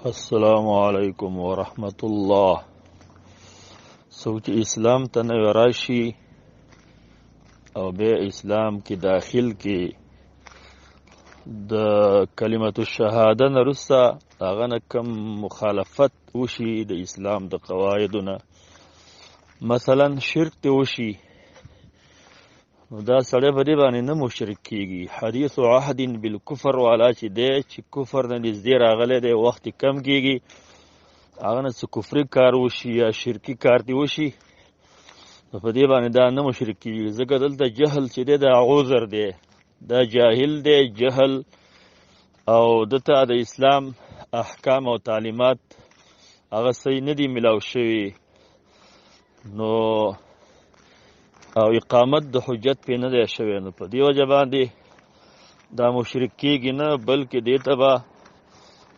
السلام علیکم ورحمت الله. سوچ اسلام ته نوی راشي او بیا اسلام کې داخل کې د کلمت الشهاده نه وروسته هغه نه کم مخالفت وشي د اسلام د قواعدو نه، مثلا شرک ته وشي، نو دا سړی په دې باندې نه مشرک کېږي. حدیث عهد بالکفر والا چې دی چې کفر نه نږدې راغلی دی، وخت کم کېږي، هغه نه څه کفري کار وشي یا شرکي کار دې وشي، نو په دې باندې دا نه مشرک کېږي. ځکه دلته جهل چې دی دا عذر دی، دا جاهل دی، جهل، او دته د اسلام احکام او تعلیمات هغه صحیح نه دي ملاو شوي، نو او اقامت د حجت پې نه دی شوی، نو په دې وجه باندې دا مشرک کېږي نه، بلکې دې ته به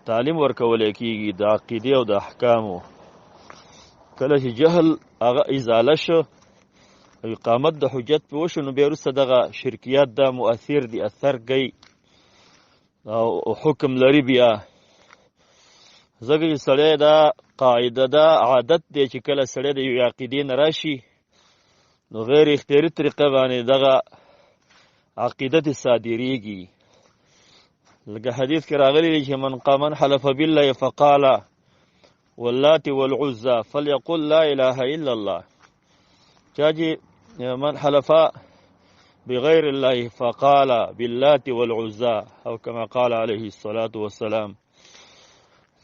تعلیم ورکولی کېږي د عقیدې او د احکامو. کله چې جهل هغه ازاله شو او اقامت د حجت پې وشو، نو بیا وروسته دغه شرکیات دا مؤثر دي، اثر کوي او حکم لري بیا. ځکه چې سړی دا قاعده دا عادت دی چې کله سړی د یوې عقیدې نه راشي، نو غیر اختیاري طریقه باندې دغه عقیده ته صادریږي. لکه حدیث کې راغلی دی چې من حلف بالله فقال واللات والعزى فليقل لا اله الا الله. چا چې من حلف بغیر الله فقال باللات والعزى او كما قال عليه الصلاة والسلام،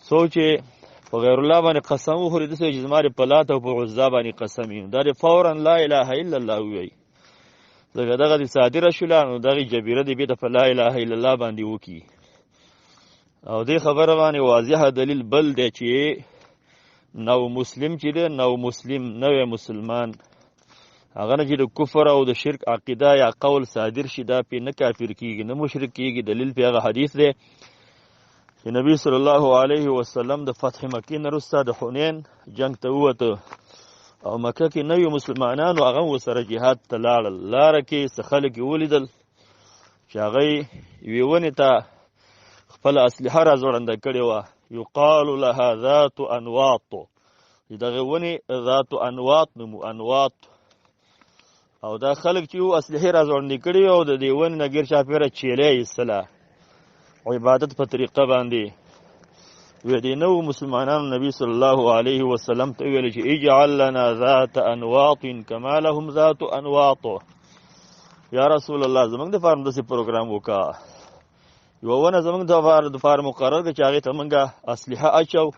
سوچې په غیر الله باندې قسم وخوري، داسې چې زما په لات او په عزا باندې قسم یم، دا فورا لا اله الا الله ووایي. ځکه دغه د صادره شوله، نو دغې جبیره دې بېرته په لا اله الا الله باندې وکړي. او دې خبره باندې واضحه دلیل بل دی چې نو مسلم چې دی، نو مسلم، نوی مسلمان، هغه نه چې د کفر او د شرک عقیده یا قول صادر شي، دا پې نه کافر کېږي، نه مشرک کېږي. دلیل پې هغه حدیث دی چې نبی صلی الله علیه وسلم د فتح مکې نه وروسته د حنین جنگ ته ووته، او مکه کې نوي مسلمانانو هغه ورسره جهاد ته لاړل. لاره کې څه خلک یې ولیدل چې هغوی یوې ونې ته خپله اسلحه را ځوړنده کړې وه، یقال لها ذات انواط، چې دغې ونې ذات انواط نومو، انواط. او دا خلک چې وو اسلحې را ځوړندې کړې وې او د دې ونې نه ګیر چاپېره چیله یې ایستله عبادت په طریقه باندې. وی دې نو مسلمانانو نبی صلی الله علیه وسلم ته ویل چې اجعل لنا ذات انواط کما لهم ذات انواط، یا رسول الله زمونږ د فارم داسې پروګرام وکړه، یوه ونه زمونږ د فارم مقرر کړه چې هغې ته مونږ اسلحه اچو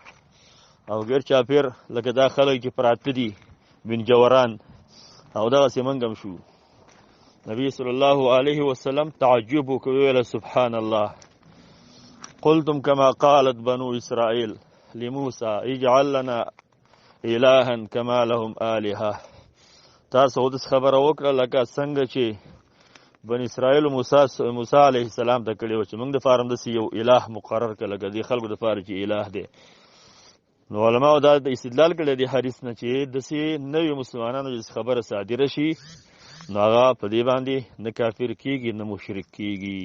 او ګیر چاپېر لکه دا خلک چې پراته دي بنجوران، او دغسې مونږ هم شو. نبی صلی الله علیه وسلم تعجب وکړ، ویله سبحان الله، قلتم كما قالت بنو اسرائیل لموسى اجعل لنا الها كما لهم آلهه. تاسو داس خبره وکړه لکه څنګه چې بني اسرائیل موسی علیه السلام ته کړي و چې موږ د فارم داسې یو اله مقرر کړه لکه دې خلکو دپاره چې اله دی. نو علماو دا د استدلال کړی دی حدیث نه چې داسې نوي مسلمانانو چې خبره صادره شي، نو هغه په دې باندې نه کافر کېږي نه مشرک کېږي.